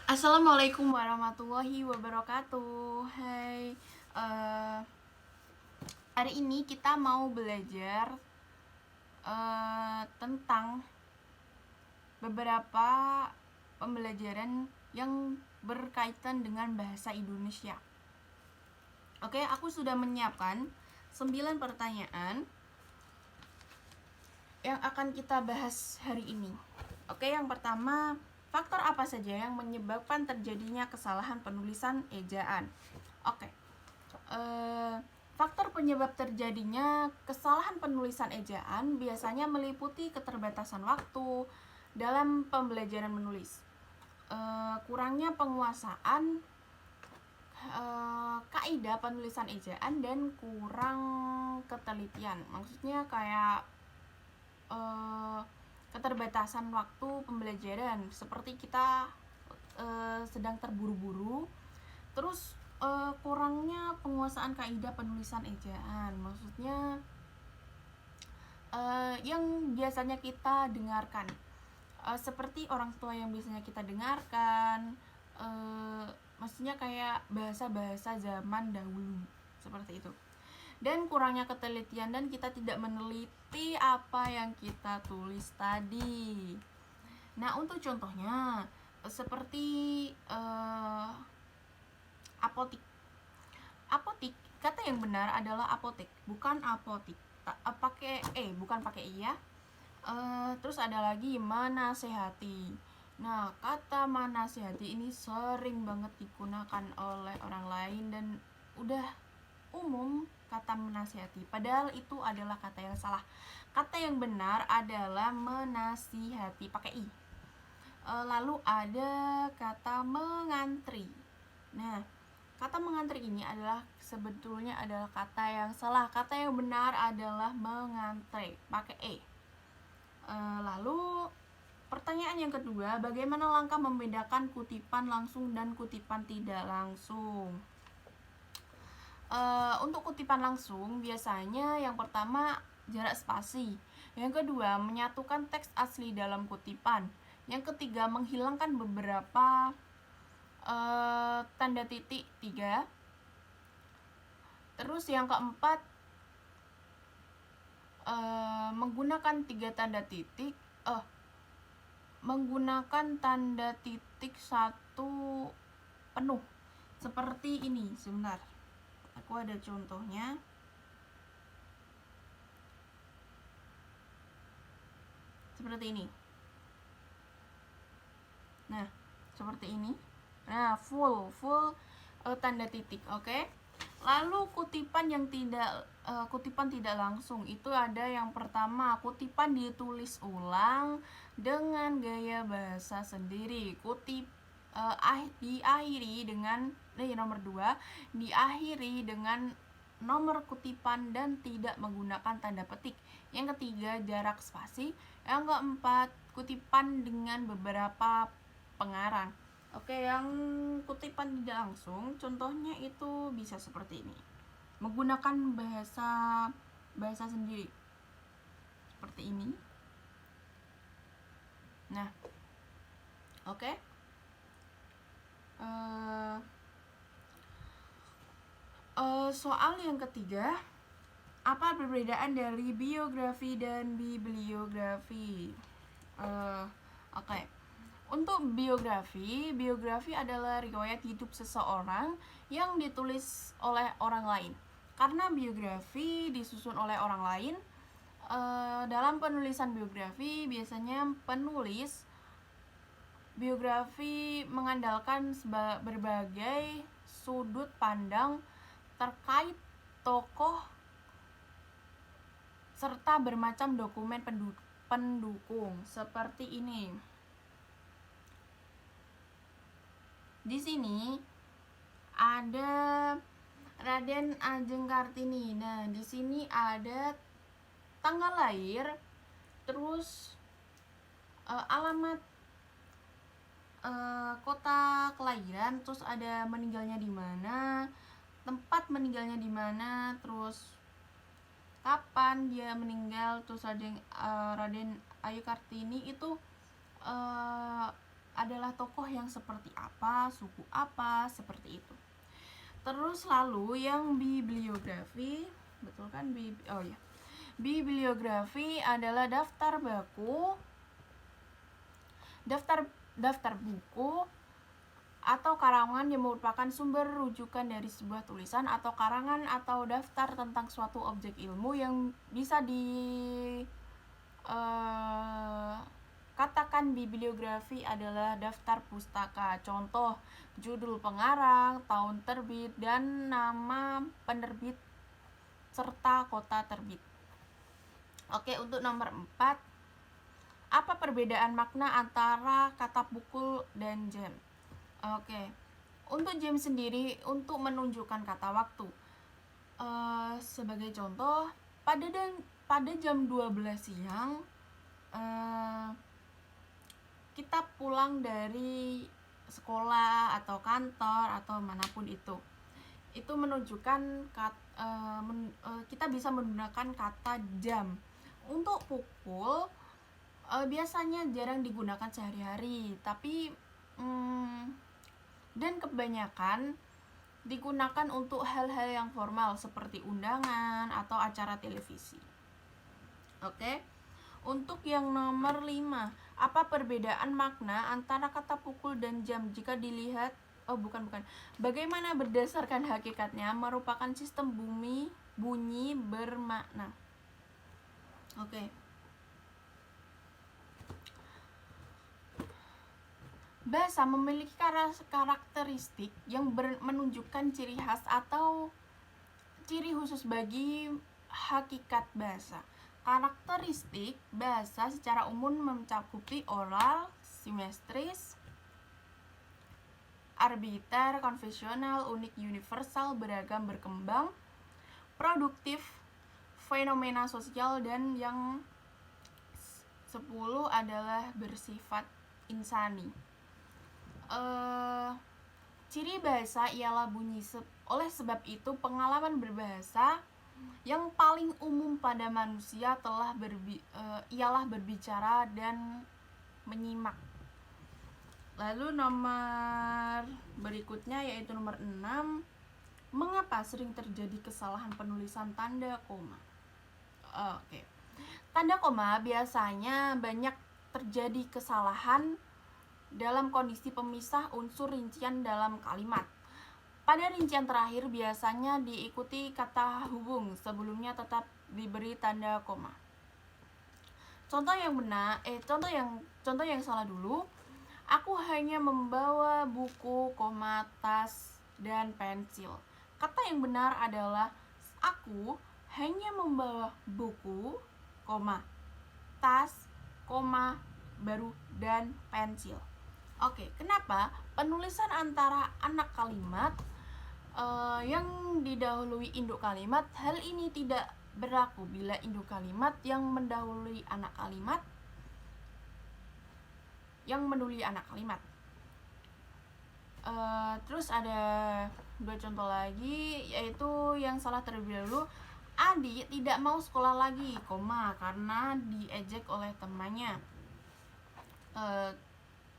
Assalamualaikum warahmatullahi wabarakatuh. Hai, eh, hari ini kita mau belajar tentang beberapa pembelajaran yang berkaitan dengan bahasa Indonesia. Oke, aku sudah menyiapkan 9 pertanyaan yang akan kita bahas hari ini. Oke, yang pertama, faktor apa saja yang menyebabkan terjadinya kesalahan penulisan ejaan? Oke. Faktor penyebab terjadinya kesalahan penulisan ejaan biasanya meliputi keterbatasan waktu dalam pembelajaran menulis, kurangnya penguasaan kaidah penulisan ejaan, dan kurang ketelitian. Maksudnya kayak keterbatasan waktu pembelajaran, seperti kita sedang terburu-buru, terus kurangnya penguasaan kaidah penulisan ejaan. Maksudnya yang biasanya kita dengarkan, seperti orang tua yang biasanya kita dengarkan, maksudnya kayak bahasa-bahasa zaman dahulu, seperti itu. Dan kurangnya ketelitian, dan kita tidak meneliti apa yang kita tulis tadi. Nah, untuk contohnya seperti apotik. Apotik, kata yang benar adalah apotek, bukan apotik. Pakai bukan pakai i ya. Terus ada lagi menasehati. Nah, kata menasehati ini sering banget digunakan oleh orang lain dan udah umum kata menasihati, padahal itu adalah kata yang salah. Kata yang benar adalah menasihati, pakai i. Lalu ada kata mengantri. Nah, kata mengantri ini adalah sebetulnya adalah kata yang salah. Kata yang benar adalah mengantre, pakai e. Lalu pertanyaan yang kedua, bagaimana langkah membedakan kutipan langsung dan kutipan tidak langsung? Untuk kutipan langsung biasanya yang pertama jarak spasi, yang kedua menyatukan teks asli dalam kutipan, yang ketiga menghilangkan beberapa tanda titik 3, terus yang keempat menggunakan 3 tanda titik, menggunakan tanda titik 1 penuh, seperti ini. Sebentar, aku ada contohnya. Seperti ini. Nah, seperti ini. Nah, full tanda titik, oke? Lalu kutipan yang kutipan tidak langsung itu ada yang pertama, kutipan ditulis ulang dengan gaya bahasa sendiri. Diakhiri dengan nomor 2, diakhiri dengan nomor kutipan dan tidak menggunakan tanda petik. Yang ketiga, jarak spasi. Yang keempat, kutipan dengan beberapa pengarang. Oke, yang kutipan tidak langsung contohnya itu bisa seperti ini, menggunakan bahasa sendiri, seperti ini. Nah, oke. Soal yang ketiga, apa perbedaan dari biografi dan bibliografi? Oke. Untuk biografi adalah riwayat hidup seseorang yang ditulis oleh orang lain. Karena biografi disusun oleh orang lain, dalam penulisan biografi biasanya penulis biografi mengandalkan berbagai sudut pandang terkait tokoh serta bermacam dokumen pendukung, seperti ini. Di sini ada Raden Ajeng Kartini. Nah, di sini ada tanggal lahir, terus alamat kota kelahiran, terus ada meninggalnya di mana, tempat meninggalnya di mana, terus kapan dia meninggal. Terus Raden Ayu Kartini itu adalah tokoh yang seperti apa, suku apa, seperti itu. Terus lalu yang bibliografi, betul kan? Bibliografi adalah daftar buku atau karangan yang merupakan sumber rujukan dari sebuah tulisan atau karangan atau daftar tentang suatu objek ilmu yang bisa katakan bibliografi adalah daftar pustaka. Contoh, judul pengarang, tahun terbit, dan nama penerbit serta kota terbit. Oke, untuk nomor 4, apa perbedaan makna antara kata pukul dan jam? Oke, untuk jam sendiri untuk menunjukkan kata waktu. Sebagai contoh, pada jam 12 siang kita pulang dari sekolah atau kantor atau manapun itu menunjukkan kita bisa menggunakan kata jam. Untuk pukul biasanya jarang digunakan sehari-hari, tapi dan kebanyakan digunakan untuk hal-hal yang formal seperti undangan atau acara televisi. Oke. Untuk yang nomor 5, apa perbedaan makna antara kata pukul dan jam jika dilihat bagaimana berdasarkan hakikatnya merupakan sistem bunyi bermakna. Oke. Bahasa memiliki karakteristik yang menunjukkan ciri khas atau ciri khusus bagi hakikat bahasa. Karakteristik bahasa secara umum mencakupi oral, simetris, arbiter, konvensional, unik, universal, beragam, berkembang, produktif, fenomena sosial, dan yang 10 adalah bersifat insani. Ciri bahasa ialah bunyi. Oleh sebab itu, pengalaman berbahasa yang paling umum pada manusia ialah berbicara dan menyimak. Lalu nomor berikutnya yaitu nomor 6, mengapa sering terjadi kesalahan penulisan tanda koma? Oke. Tanda koma biasanya banyak terjadi kesalahan dalam kondisi pemisah unsur rincian dalam kalimat. Pada rincian terakhir biasanya diikuti kata hubung, sebelumnya tetap diberi tanda koma. Contoh yang salah dulu. Aku hanya membawa buku, tas, dan pensil. Kata yang benar adalah aku hanya membawa buku, tas, baru, dan pensil. Oke, kenapa penulisan antara anak kalimat yang didahului induk kalimat, hal ini tidak berlaku bila induk kalimat yang mendahului anak kalimat terus ada 2 contoh lagi, yaitu yang salah terlebih dahulu. Adi tidak mau sekolah lagi, karena diejek oleh temannya.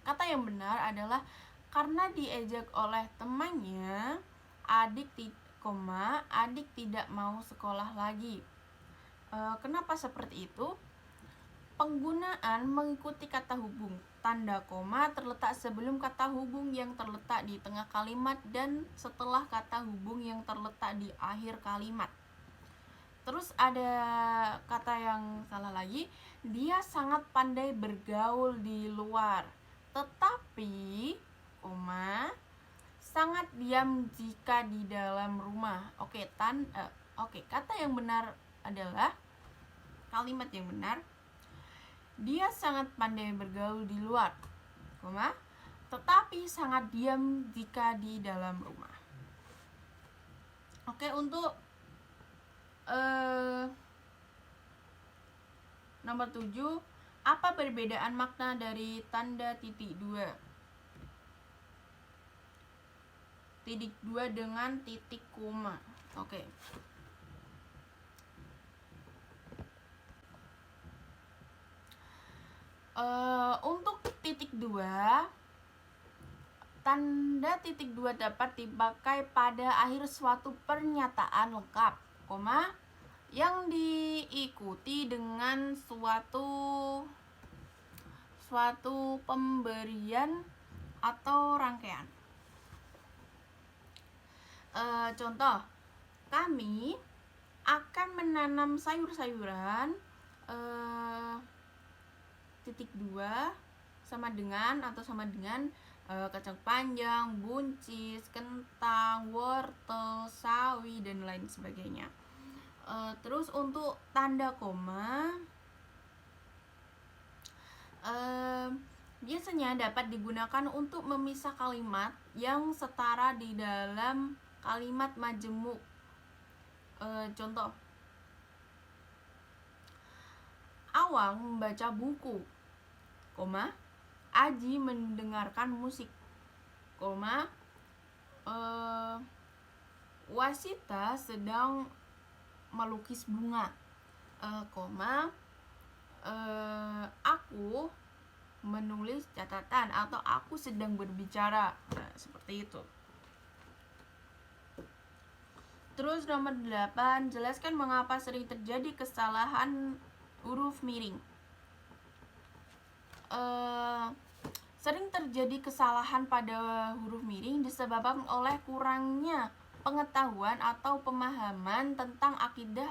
Kata yang benar adalah karena diejek oleh temannya, adik tidak mau sekolah lagi. Kenapa seperti itu? Penggunaan mengikuti kata hubung. Tanda koma terletak sebelum kata hubung yang terletak di tengah kalimat dan setelah kata hubung yang terletak di akhir kalimat. Terus ada kata yang salah lagi, dia sangat pandai bergaul di luar, tetapi, sangat diam jika di dalam rumah. Kata yang benar adalah kalimat yang benar. Dia sangat pandai bergaul di luar, tetapi sangat diam jika di dalam rumah. Oke, untuk nomor 7, apa perbedaan makna dari tanda titik 2 dengan titik koma? Oke. Untuk titik 2 Tanda titik dua dapat dipakai pada akhir suatu pernyataan lengkap, koma, yang diikuti dengan suatu pemberian atau rangkaian. Contoh, kami akan menanam sayur-sayuran, titik dua sama dengan kacang panjang, buncis, kentang, wortel, sawi, dan lain sebagainya. Terus untuk tanda koma, biasanya dapat digunakan untuk memisah kalimat yang setara di dalam kalimat majemuk. Contoh, Awang membaca buku, koma, Aji mendengarkan musik, koma, Wasita sedang melukis bunga, koma, aku menulis catatan atau aku sedang berbicara. Nah, seperti itu. Terus nomor 8, jelaskan mengapa sering terjadi kesalahan huruf miring. Sering terjadi kesalahan pada huruf miring disebabkan oleh kurangnya pengetahuan atau pemahaman tentang akidah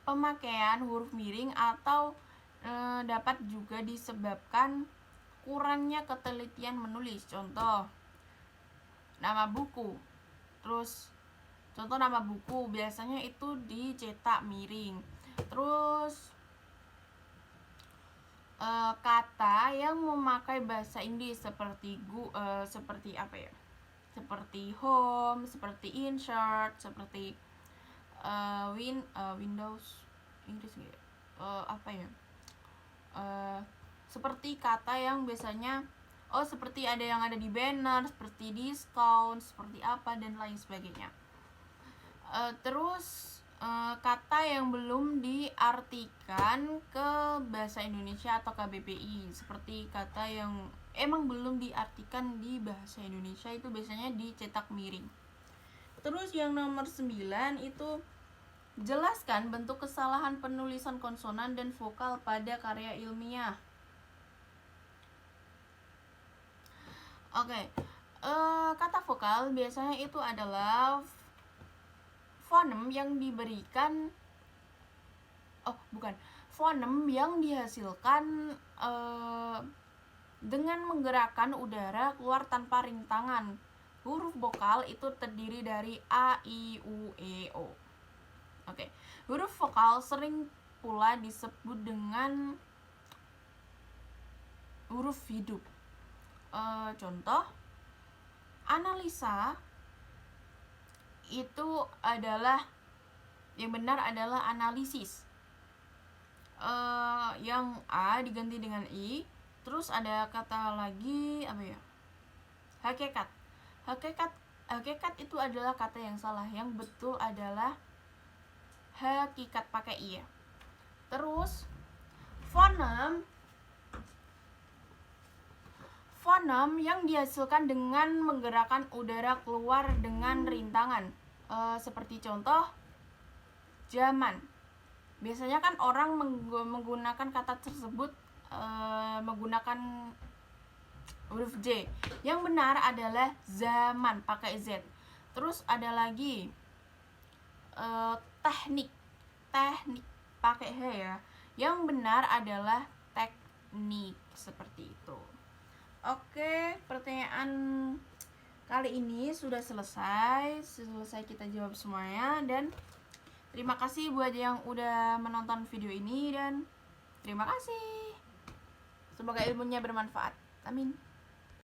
pemakaian huruf miring, atau dapat juga disebabkan kurangnya ketelitian menulis. Contoh, nama buku. Terus contoh nama buku biasanya itu dicetak miring. Terus kata yang memakai bahasa Inggris seperti seperti home, seperti insert, seperti Windows Inggris gitu. Seperti kata yang biasanya seperti ada yang ada di banner, seperti discount, seperti apa, dan lain sebagainya. Terus kata yang belum diartikan ke bahasa Indonesia atau KBBI, seperti kata yang emang belum diartikan di bahasa Indonesia, itu biasanya dicetak miring. Terus yang nomor 9 itu jelaskan bentuk kesalahan penulisan konsonan dan vokal pada karya ilmiah. Oke, kata vokal biasanya itu adalah fonem yang diberikan fonem yang dihasilkan dengan menggerakkan udara keluar tanpa rintangan. Huruf vokal itu terdiri dari A, I, U, E, O. Oke. Huruf vokal sering pula disebut dengan huruf hidup. Contoh, analisa itu adalah, yang benar adalah analisis. Yang A diganti dengan I. Terus ada kata lagi hakikat. Hakikat itu adalah kata yang salah. Yang betul adalah hakikat pakai I ya. Terus fonem yang dihasilkan dengan menggerakkan udara keluar dengan rintangan. Seperti contoh, zaman. Biasanya kan orang menggunakan kata tersebut menggunakan huruf J. Yang benar adalah zaman pakai Z. Terus ada lagi teknik pakai H ya. Yang benar adalah teknik, seperti itu. Oke, pertanyaan kali ini sudah selesai kita jawab semuanya, dan terima kasih buat yang udah menonton video ini, dan terima kasih. Semoga ilmunya bermanfaat. Amin.